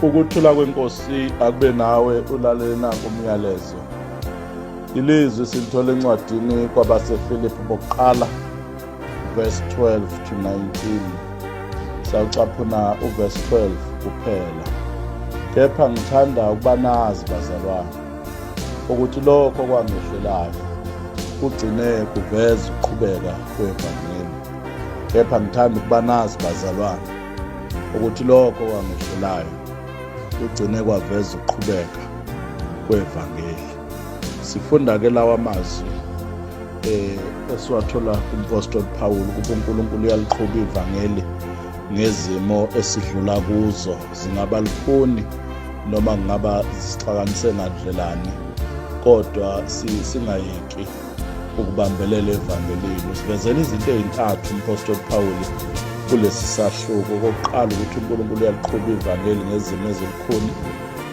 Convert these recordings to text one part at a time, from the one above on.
Ukuthula kwenkosi akube nawe ulalele nanku umyalezo. Ilizwi silithola encwadini kwabaseFilipi bokuqala verse 12 to 19. Sawucaphuna uverse 12 kuphela. Kepha ngithanda ukuba nazi bazalwane ukuthi lokho kwangehlelayo kugcine kuveza ukuqhubeka kwevangeli. Kepha ngithanda ukuba nazi bazalwane ukuthi lokho kwangehlelayo kugcine kwaveza ukuqhubeka kwevangeli. Sifunda ke lawa amazwi esiwathola kumpostoli Paul ukuthi uNkulunkulu uyaliqhuba ivangeli ngezimo esidlula kuzo, zingaba lukhuni noma kungaba zisixakanise ngandlelani, kodwa singayeki ukubambelela evangelini. Sivezela izinto ezintathu umpostoli Paul kulesi sahluko. Okokuqala ukuthi uNkulunkulu uyaliqhuba ivangeli ngezimo ezilukhuni.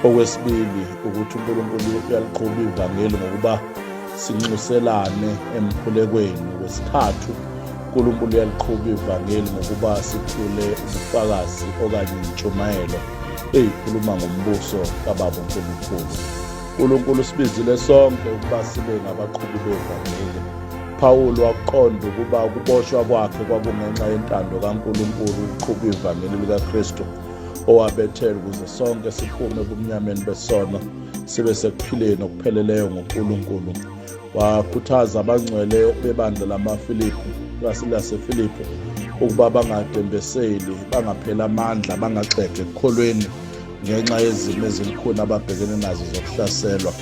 Okwesibili ukuthi uNkulunkulu uyaliqhuba ivangeli ngokuba sinxuselane emkhulekweni. Okwesithathu uNkulunkulu uyaliqhuba ivangeli ngokuba sithule ubufakazi okanye intshumayelo eyikhuluma ngombuso kaBaba uNkulunkulu. uNkulunkulu sibizile sonke ukuba sibe ngabaqhubi bevangeli. Paul waqonda ukuba ukuboshwa kwakhe kwakungenxa yentando kaNkulunkulu ukuqhuba ivangeli likaKristu owabethela ukuze sonke siphume ebumnyameni besono sibe sekuphileni okupheleleyo ngoNkulunkulu. Wakhuthaza abangcwele bebandla laseFilipi ukuba bangadembeseli, bangaphela amandla, bangagxeki ekukholweni ngenxa yezimo ezinkulu ababhekene nazo zokuhlaselwa.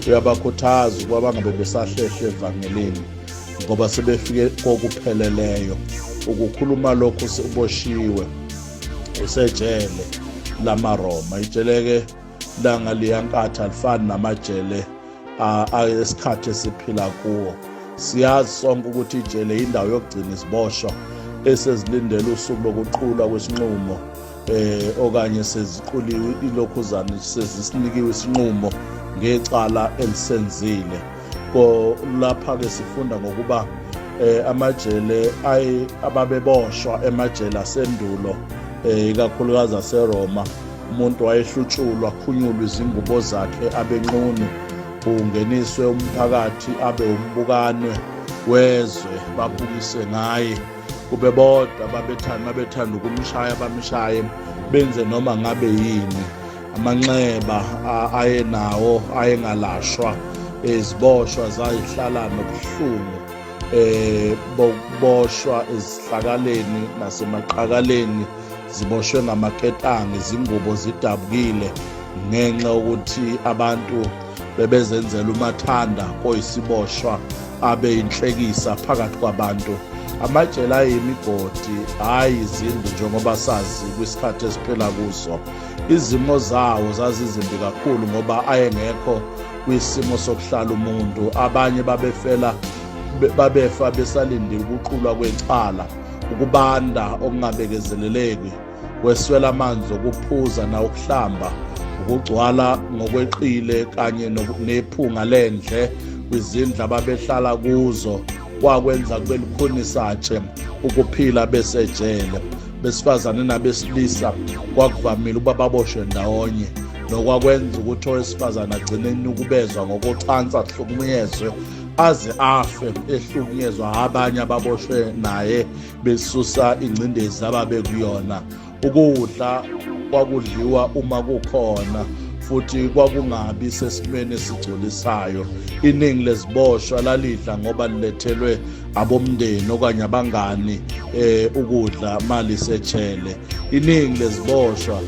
Uyabakhuthaza ukuba bangabe besahlehla evangelini ngoba sebefike kokupheleleyo. Ukukhuluma lokhu uboshiwe, usejele lamaRoma. Ijeleke langa liyankatha alifani namajele esikhathi esiphila kuwo. Siyazi sonke ukuthi ijele indawo yokugcina iziboshwa esezilindele usuku lokuqulwa kwesinqumo, okanye seziquliwe ilokhuzana sezisinikiwe isinqumo ngecala elisenzile. Lapha-ke sifunda ngokuba amajele ababeboshwa emajele asendulo, ikakhulukazi aseRoma, umuntu wayehlutshulwa, akhunyulwe izingubo zakhe, abenqunu, ungeniswe umphakathi, abe umbukanwe wezwe, babukise ngaye. Kube bodwa babethanda ukumshaya, bamshaye, benze noma ngabe yini. Amanxeba ayenawo ayengalashwa, iziboshwa zayihlala nobuhlungu bokuboshwa ezihlakaleni nasemaqakaleni, ziboshwe ngamaketanga, izingubo zidabukile ngenxa yokuthi abantu bebezenzela umathanda koyisiboshwa abe inhlekisa phakathi kwabantu. Amajele ayimigodi, hayi izindlu njengoba sazi kwisikhathi esiphela kuso. Izimo zawo zazizimbi kakhulu ngoba ayengekho kwisimo sokuhlala umuntu. Abanye babefa besalindile ukuqulwa kwecala, ukubanda okungabekezeleleki, kweswela amanzi okuphuza nawukuhlamba, ukugcwala ngokweqile kanye nephunga lendle kwizindlu ababehlala kuzo, kwakwenza kube lukhonisatshe ukuphila besejele. Besifazane nabesilisa kwakuvamile ukuba baboshwe ndawonye, nokwakwenza ukuthi owesifazane agcine enukubezwa ngokocansi, ahlukunyezwe aze afe ehlukunyezwa abanye ababoshwe naye, besusa ingcindezi ababekuyona. Ukudla kwakudliwa uma kukhona, futhi kwakungabi sesimweni esigculisayo. Iningi leziboshwa lalidla ngoba lilethelwe abomndeni okanye abangani ukudla malisejele. Iningi leziboshwa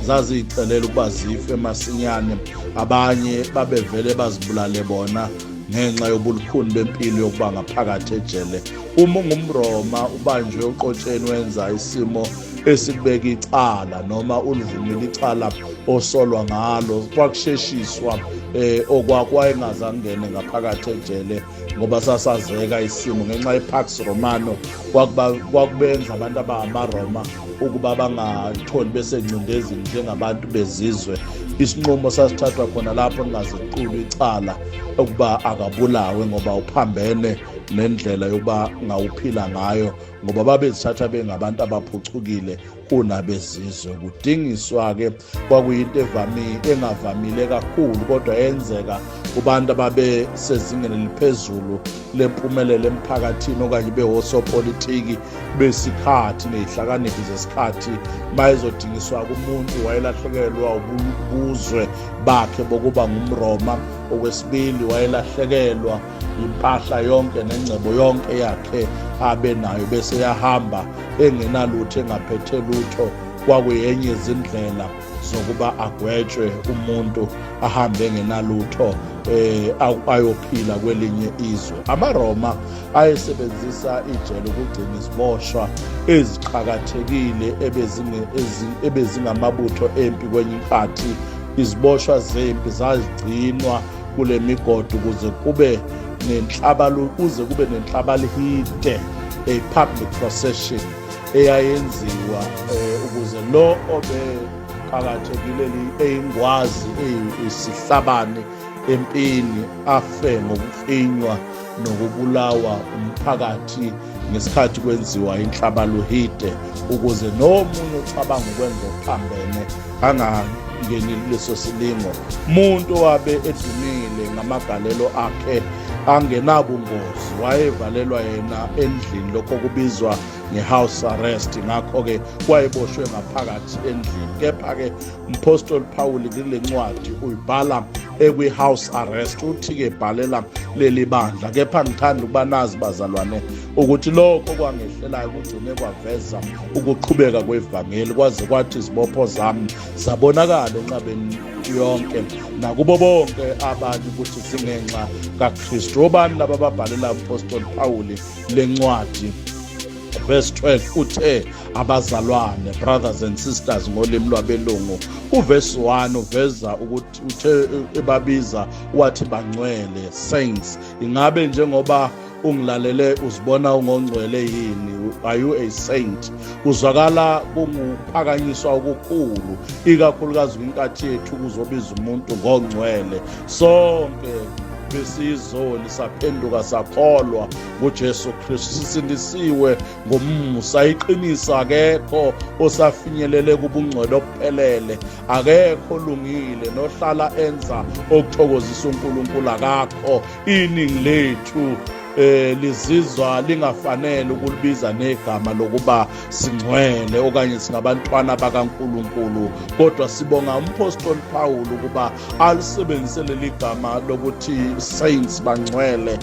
zazicelela ukuba zife masinyane, abanye babevele bazibulale bona ngenxa yobulukhuni bempilo yokuba ngaphakathi ejele. Uma ungumRoma ubanjwe uqotsheni wenza isimo esikubeka icala noma ulivumile icala osolwa ngalo, kwakusheshiswa okwakwayengaze ngaphakathi ejele ngoba sasazeka isimo ngenxa yePax Romana. Kwakubenza abantu abangamaRoma ukuba bangatholi besengcindezini njengabantu bezizwe. Isinqumo sasithathwa khona lapho kungaziqulwa icala ukuba akabulawe ngoba uphambene nendlela yokuba ngawuphila ngayo, ngoba babezithatha bengabantu abaphucukile kunabezizwe. Kudingiswa-ke kwakuyinto engavamile kakhulu, kodwa yenzeka kubantu ababe sezingeni eliphezulu lempumelelo emphakathini okanye bewosopolitiki besikhathi nezihlakaniphi zesikhathi. Bayezodingiswa kumuntu wayelahlekelwa ubuzwe bakhe bokuba ngumRoma. Okwesibili, wayelahlekelwa impahla yonke nengcebo yonke yakhe abe nayo, bese yahamba engenalutho, engaphethe lutho. Kwakuyenye izindlela zokuba agwetshwe umuntu ahambe engenalutho ayophila kwelinye izwe. AmaRoma ayesebenzisa ijele ukugcina iziboshwa eziqhakathekile ebezingamabutho empi kwenye inkathi. Iziboshwa zempi zazigcinwa kule migodo kuze kube nenhlabalihide, a public procession eyayenziwa ukuze lo obeqhakathekile eyingwazi isihlabani empini afe ngokufinywa nokubulawa umphakathi ngesikhathi kwenziwa inhlabaluhide, ukuze nomunye ocabanga ukwenza okuphambene angangeni leso silingo. Umuntu wabe edumile ngamagalelo akhe angenabungozi wayevalelwa yena endlini, lokho kubizwa nge-house arrest. Ngakho-ke wayeboshwe ngaphakathi endlini. Kepha-ke umpostoli Pawuli kule ncwadi uyibhala ekwi-house arrest. Uthi-ke bhalela leli bandla. Kepha ngithanda ukuba nazi bazalwane ukuthi lokho kwangehlelayo kugcine kwaveza ukuqhubeka kwevangeli, kwaze kwathi izibopho zami zabonakala enqabeni yonke nakubo bonke abanye ukuthi singenxa kaKristu. Obani laba babhalela umpostoli Pawuli le ncwadi? Verse 12 uthe abazalwane, brothers and sisters ngolimi lwabelungu. Uverse 1 uveza ukuthi uthe ebabiza wathi bangcwele, saints. Ingabe njengoba ungilalele uzibona ungongcwele yini? Are you a saint? Uzwakala kunguphakanyiswa okukhulu, ikakhulukazi kwinkathi yethu kuzobiza umuntu ngongcwele. Sonke besizoli saphenduka sakholwa ngoJesu Kristu, sisindisiwe ngomusa. Iqiniso akekho osafinyelele kubungcwele obuphelele, akekho olungile nohlala enza okuthokozisa uNkulunkulu, akakho. Iningi lethu lizizwa lingafanele ukulibiza negama lokuba singcwele okanye singabantwana bakaNkulunkulu, kodwa sibonga umpostoli Pawuli ukuba alisebenzise leli gama lokuthi saints, bangcwele,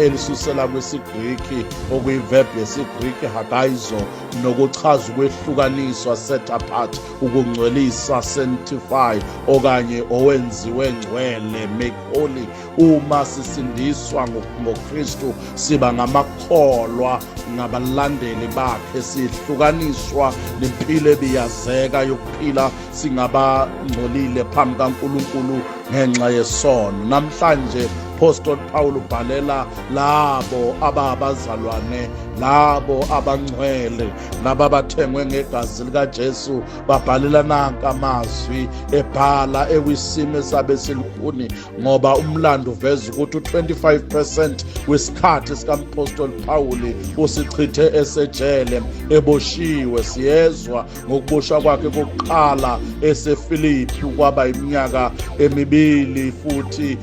elisusela kwesiGriki okuyiverb yesiGriki hagaizo, nokuchaza ukwehlukaniswa, set apart, ukungcwelisa, sanctify, okanye owenziwe ngcwele, make holy. Uma sisindiswa ngoKristu siba ngamakholwa, ngabalandeli bakhe, sihlukaniswa nempilo ebiyazeka yokuphila singabangcolile phambi kaNkulunkulu ngenxa yesono. Namhlanje Apostle Paul ubhalela labo abazalwane, labo abangcwele, laba abathengwe ngegazi likaJesu. Babhalela nanka amazwi ebhala ekwisimo esabe silukhuni, ngoba umlando uveza ukuthi u-25% wesikhathi sikampostoli Pawuli usichithe esejele, eboshiwe. Siyezwa ngokuboshwa kwakhe kokuqala eseFilipi, kwaba iminyaka emibili futhi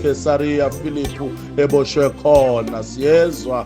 Caesarea Philippi eboshwe khona. Siyezwa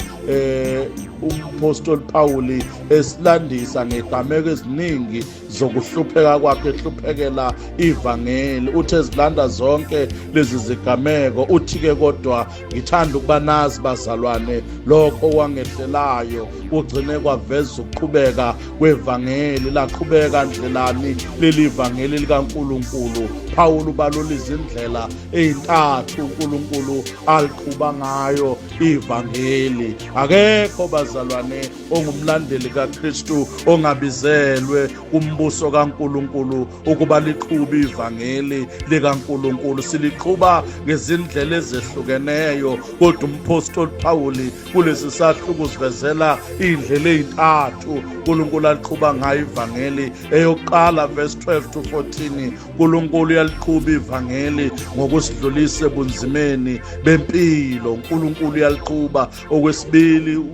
umpostoli Pawuli esilandisa ngegameko eziningi zokuhlupheka kwakhe, ehluphekela ivangeli. Uthe ezilanda zonke lezi zigameko uthi-ke kodwa ngithanda ukuba nazi bazalwane, lokho kwangehlelayo kugcine kwaveza ukuqhubeka kwevangeli. Laqhubeka ndlelani leli vangeli likaNkulunkulu? Pawuli ubalula izindlela ey'ntathu uNkulunkulu aliqhuba ngayo ivangeli. Akekho bazalwane ongumlandeli kaKristu ongabizelwe kumbuso kaNkulunkulu ukuba liqhube ivangeli likaNkulunkulu. Siliqhuba ngezindlela ezehlukeneyo, kodwa umpostoli Pawuli kulesi sahluko usivezela iy'ndlela ey'ntathu uNkulunkulu aliqhuba ngayo ivangeli. Eyokuqala, verse 12 to 14, uNkulunkulu uyaliqhuba ivangeli ngokusidlulisa ebunzimeni bempilo. uNkulunkulu uyaliqhuba. Okwesibili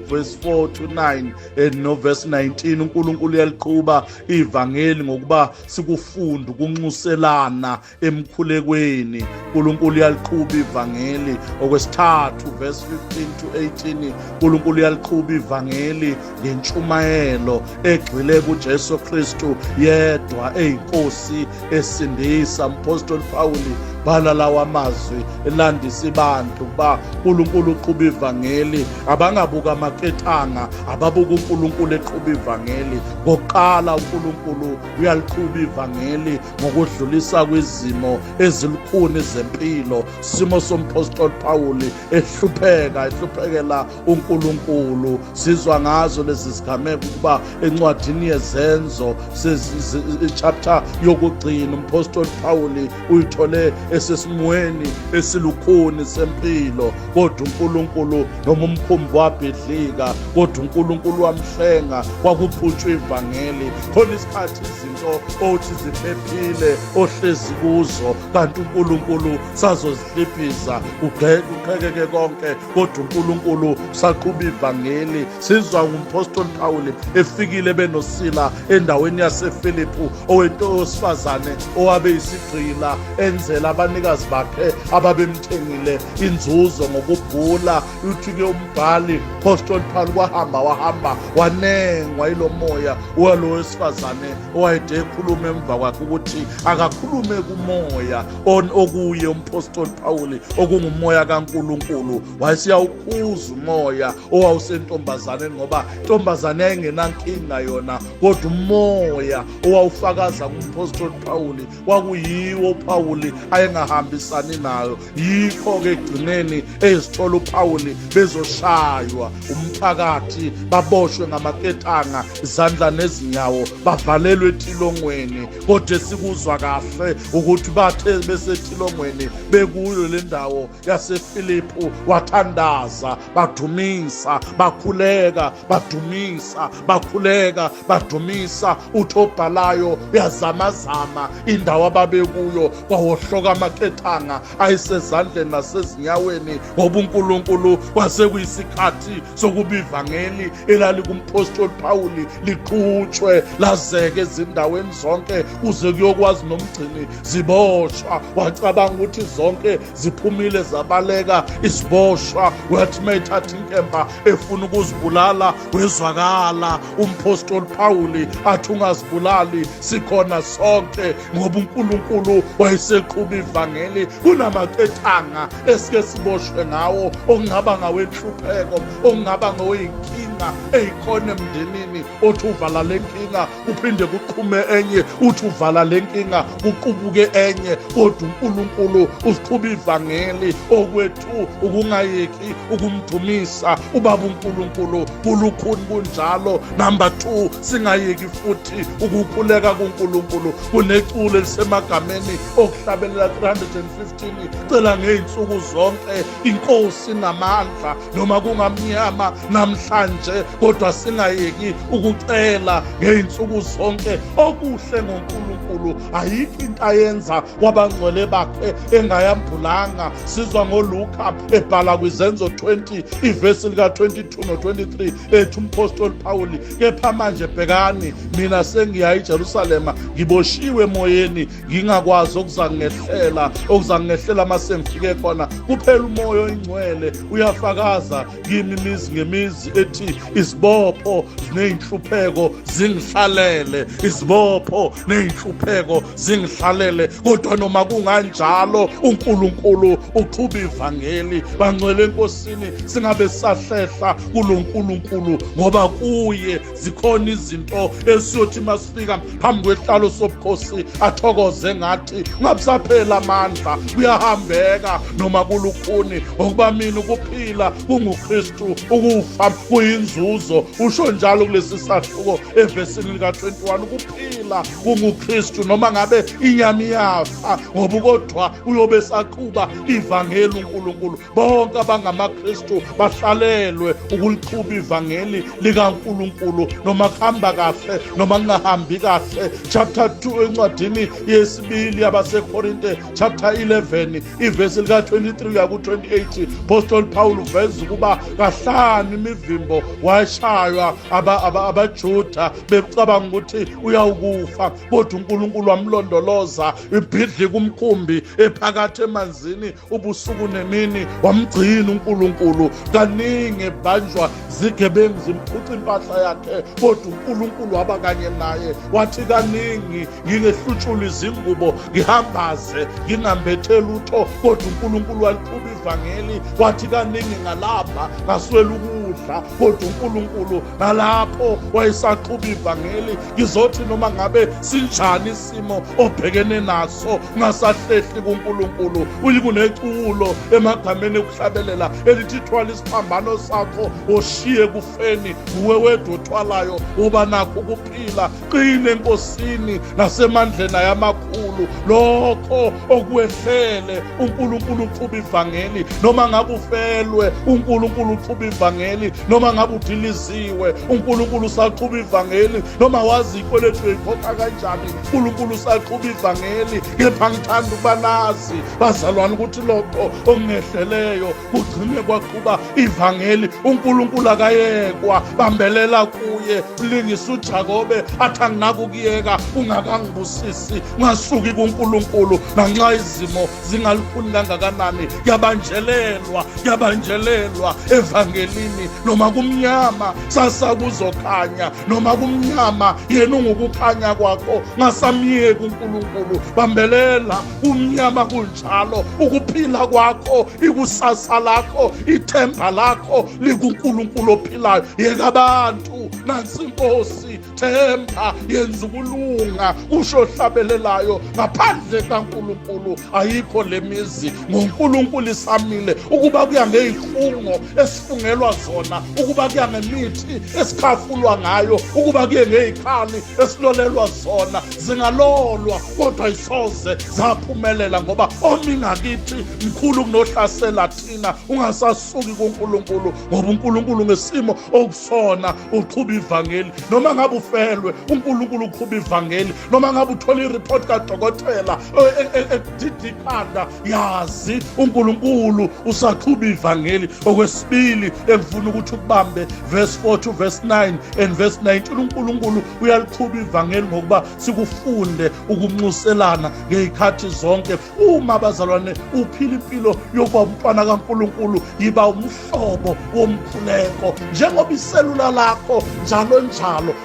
verse 4 to 9 no verse 19, uNkulunkulu uyaliqhuba ivangeli ngokuba sikufunda ukunxuselana emkhulekweni. uNkulunkulu uyaliqhuba ivangeli. Okwesithathu verse 15 to 18, uNkulunkulu uyaliqhuba ivangeli ngentshumayelo egxile kuJesu Kristu yedwa eyinkosi esindisa. Apostle Pawuli bhala lawa amazwi elandisa ibantu kuba uNkulunkulu uqhuba ivangeli, abangabuka amaketanga, ababuka uNkulunkulu eqhuba ivangeli. Ngokuqala uNkulunkulu uyaliqhuba ivangeli ngokudlulisa kwizimo ezilukhuni zempilo. Simo somPostoli Pawuli ehluphekela uNkulunkulu, sizwa ngazo lezi zigameko ukuba encwadini yezenzo chapter yokugcina umpostoli Pawuli uyithole esesimweni esilukhuni sempilo, kodwa uNkulunkulu noma umkhumbi wabhidlika, kodwa uNkulunkulu wamhlenga, kwakuphutshwa ivangeli. Khona isikhathi izinto othi ziphephile ohlezi kuzo, kanti uNkulunkulu sazozihliphisa kuqhekeke konke, kodwa uNkulunkulu saqhuba ivangeli. Sizwa umpostoli Pawuli efikile benosila endaweni yaseFiliphu, owesifazane owabe yisigqila enzela abanikazi bakhe ababemthengile inzuzo ngokubhula. Uthi-ke umbhali Apostoli Paul wahamba wanengwa yilo moya walo wesifazane owayede ekhuluma emva kwakhe ukuthi akakhulume kumoya okuye umpostoli Pawuli okungumoya kaNkulunkulu. Wayesiyawukhuza umoya owawusentombazaneni ngoba intombazane yayingenankinga yona, kodwa umoya owawufakaza kumpostoli Pawuli kwakuyiwo uPawuli ayengahambisani nayo. Yikho-ke egcineni ezithola uPawuli bezoshaywa umphakathi, baboshwe ngamaketanga izandla nezinyawo, bavalelwe etilongweni. Kodwa sikuzwa kahle ukuthi bathe besetilongweni bekuyo le ndawo yaseFiliphu wathandaza, badumisa, bakhuleka, badumisa, bakhuleka, badumisa. Uthi obhalayo uyazamazama indawo ababekuyo, kwawohloka amaketanga ayisezandleni nasezinyaweni, ngoba uNkulunkulu kwasekuyisikhathi sokuba ivangeli elalikumphostoli Pawuli liqhutshwe lazeke ezindaweni zonke kuze kuyokwazi nomgcini ziboshwa. Wacabanga ukuthi zonke ziphumile zabaleka, isiboshwa. Wathi mayithatha inkemba efuna ukuzibulala, wezwakala umpostoli Pawuli athi ungazibulali, sikhona sonke, ngoba uNkulunkulu wayeseqhuba ivangeli. Kunamaketanga esike siboshwe ngawo, okungaba ngawenhlupheko, okungaba ngoweyinkinga eyikhona emndenini. Othi uvala le nkinga uphinde kuqhume enye, uthi uvala le nkinga kuqubuke enye, kodwa uNkulunkulu usiqhuba ivangeli. Okwethu ukungayeki ukumdumisa ubaba uNkulunkulu kulukhuni kunjalo. Number 2, singayeki futhi ukukhuleka kuNkulunkulu. Kuneculo elisemagameni okuhlabelela 315, cela ngey'nsuku zonke inkosi namandla, noma kungamnyama namhlanje, kodwa singayeki ukucela ngey'nsuku zonke okuhle ngoNkulunkulu. Ayikho into ayenza kwabangcwele bakhe engayambulanga. Sizwa ngoLuka ebhala kwizenzo 20 ivesi lika 22 no 23 ethi umpostoli Pawuli, kepha manje bhekani, mina sengiya eJerusalema, ngiboshiwe emoyeni, ngingakwazi okuzangehlela uma sengifike khona. Kuphela umoya oyingcwele uyafakaza kimi imizi ngemizi ethi izibopho ney'nhlupheko zingihlalele, izibopho ney'nhlupheko zingihlalele. Kodwa noma kunganjalo uNkulunkulu uqhuba ivangeli. Bangcwele enkosini, singabe sahlehla kulo nkulunkulu, ngoba kuye zikhona izinto esiyothi masifika phambi kwesihlalo sobukhosi athokoze ngathi ungabusaphela amandla, kuyahambeka noma kulukhuni, ngokuba mina ukuphila kunguKristu, ukufa kuyinzuzo. nenzuzo. Usho njalo kulesi sahluko evesini lika-21, ukuphila kunguKristu noma ngabe inyama iyafa, ngoba kodwa uyobe saqhuba ivangeli uNkulunkulu. Bonke abangamaKristu bahlalelwe ukuliqhuba ivangeli likaNkulunkulu, noma kuhamba kahle noma kungahambi kahle. Chapter 2 encwadini yesibili yabaseKorinte, chapter 11 ivesi lika-23 yaku-28, Apostle Paul uveza ukuba kahlanu imivimbo washaywa abaJuda becabanga ukuthi uyawukufa, kodwa uNkulunkulu wamlondoloza ibhidli kumkhumbi ephakathi emanzini ubusuku nemini, wamgcina uNkulunkulu. Kaningi ebanjwa zigebengu zimphuca impahla yakhe, kodwa uNkulunkulu waba kanye naye. Wathi kaningi ngingehlutshula izingubo, ngihambaze ngingambethe lutho, kodwa uNkulunkulu waliqhuba ivangeli. Wathi kaningi ngalapha ngaswela ukudla, kodwa uNkulunkulu nalapho wayesaqhuba ivangeli. Ngizothi noma ngabe sinjani isimo obhekene naso, ungasahlehli kuNkulunkulu. Uyikuneculo emagameni okuhlabelela elithi thwala isiphambano sakho oshiye kufeni, uwe wedwa othwalayo uba nakho ukuphila. Qine enkosini nasemandleni ayamakhulu. Lokho okwehlele uNkulunkulu uqhuba ivangeli. Noma ngabe ufelwe, uNkulunkulu uqhuba ivangeli. Noma ngabe udiliziwe, uNkulunkulu usaqhuba ivangeli. Noma wazi ikweletu uyikhokha kanjani, uNkulunkulu usaqhuba ivangeli. Kepha ngithanda ukuba nazi bazalwane ukuthi lokho okungehleleyo kugcine kwaqhuba ivangeli. uNkulunkulu akayekwa, bambelela kuye. Ulingisa uJakobe athi anginakukuyeka ungakangibusisi. Ungasuki kuNkulunkulu nanxa izimo zingalifuni kangakanani. Kuyabanjelelwa evangelini. Noma kumnyama sasa kuzokhanya, noma kumnyama yena ungukukhanya kwakho. Ngasamyeki uNkulunkulu, bambelela. Umnyama kunjalo, ukuphila kwakho, ikusasa lakho, ithemba lakho likuNkulunkulu ophilayo. Yeka abantu, nansi inkosi, themba, yenza ukulunga, usho hlabelelayo. Ngaphandle kaNkulunkulu ayikho lemizi. ngoNkulunkulu isamile, ukuba kuya ngey'fungo esifungelwa zona, ukuba kuya ngemithi esikhafulwa ngayo, ukuba kuye ngey'khali esilolelwa zona, zingalolwa kodwa isoze zaphumelela, ngoba omingakithi mkhulu kunohlasela thina. Ungasasuki kuNkulunkulu, ngoba uNkulunkulu ngesimo okusona uqhuba ivangeli. Noma ngabe ufelwe, uNkulunkulu uqhuba ivangeli. Noma ngabe uthola iripoti kadokotela ekudidikanda, yazi uNkulunkulu usaqhuba ivangeli. Okwesibili engifuna ukuthi ukubambe verse 4 to verse 9 and verse 19. uNkulunkulu uyaliqhuba ivangeli ngokuba sikufunde ukunxuselana ngey'khathi zonke. Uma bazalwane uphila impilo yokuba umntwana kaNkulunkulu, yiba umhlobo womkhuleko. Njengoba iselula lakho njalo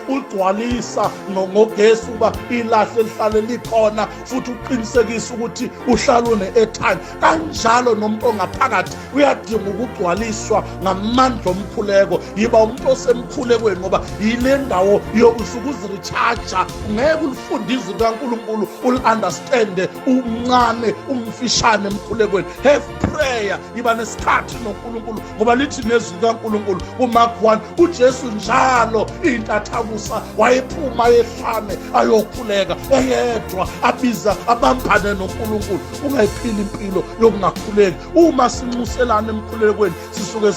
ugcwalisa ngogesi ukuba ilahle lihlale likhona, futhi uqinisekise ukuthi uhlala une-airtime, kanjalo nomuntu ongaphakathi uyadinga ukugcwaliswa ngamandla omkhuleko. Yiba umuntu osemkhulekweni, ngoba yile ndawo yokusuke uziricharger. Ngeke ulifunde izwi likaNkulunkulu uli-understande umncane umfishane emkhulekweni. Have prayer, yiba nesikhathi noNkulunkulu, ngoba lithi nezwi likaNkulunkulu kuMark 1, uJesu njalo intathakusa wayephuma ehlane ayokhuleka eyedwa, abiza abambane noNkulunkulu. Ungayiphili impilo yokungakhuleki. Uma sinxuselana emkhulekweni, sisuke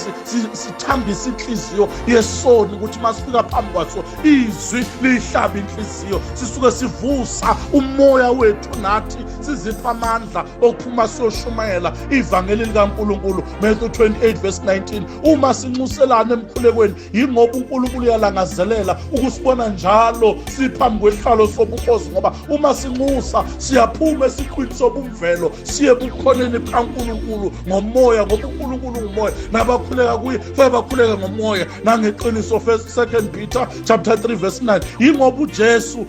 sithambisa inhliziyo yesoni ukuthi masifika phambi kwaso izwi liyihlaba inhliziyo. Sisuke sivusa umoya wethu nathi sizipha amandla okuphuma siyoshumayela ivangeli likaNkulunkulu. Matthew 28 verse 19. Uma sinxuselana emkhulekweni, yingoba uNkulunkulu uyalangazelela ukusibona njalo siphambi kwesihlalo sobukhosi, ngoba uma sinxusa siyaphuma esiqwini sobumvelo siye ebukhoneni bikaNkulunkulu ngomoya, ngoba uNkulunkulu ungumoya, nabakhuleka kuye kufanele bakhuleke ngomoya nangeqiniso. 2 Peter chapter 3 verse 9. Yingoba uJesu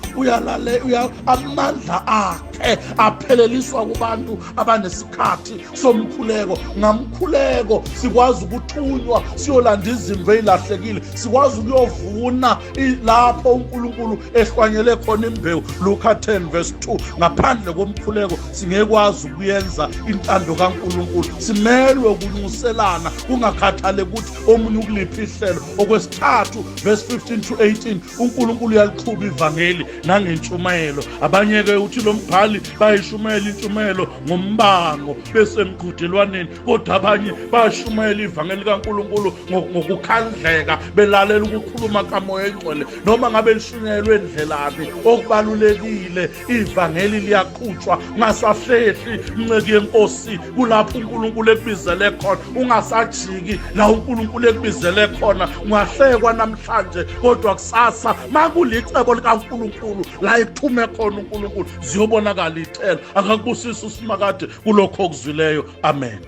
amandla akhe onke apheleliswa kubantu abanesikhathi somkhuleko. Ngamkhuleko sikwazi ukuthunywa siyolanda izimvu ezilahlekile, sikwazi ukuyovuna lapho uNkulunkulu ehlwanyele khona imbewu. Luka 10 verse 2. Ngaphandle komkhuleko singekwazi ukuyenza intando kaNkulunkulu. Simelwe ukunxuselana kungakhathale ukuthi omunye ukuliphi ihlelo. Okwesithathu verse 15 to 18, uNkulunkulu uyaliqhuba ivangeli nangentshumayelo. Abanye-ke uthi lo mbhali bayishumayela intshumayelo ngombango besemqhudelwaneni, kodwa abanye bayashumayela ivangeli kaNkulunkulu ngokukhandleka belalela ukukhuluma kaMoya Engcwele. Noma ngabe lishunyayelwe endlelani, okubalulekile ivangeli liyaqhutshwa. Ungasahlehli mnceki yenkosi kulapho uNkulunkulu ekubizele khona, ungasajiki la uNkulunkulu ekubizele khona. Ungahlekwa namhlanje, kodwa kusasa makulicebo likaNkulunkulu la ekuthume khona uNkulunkulu ziyobonakala icelo. Akakubusisa uSimakade kulokho okuzwileyo. Amen.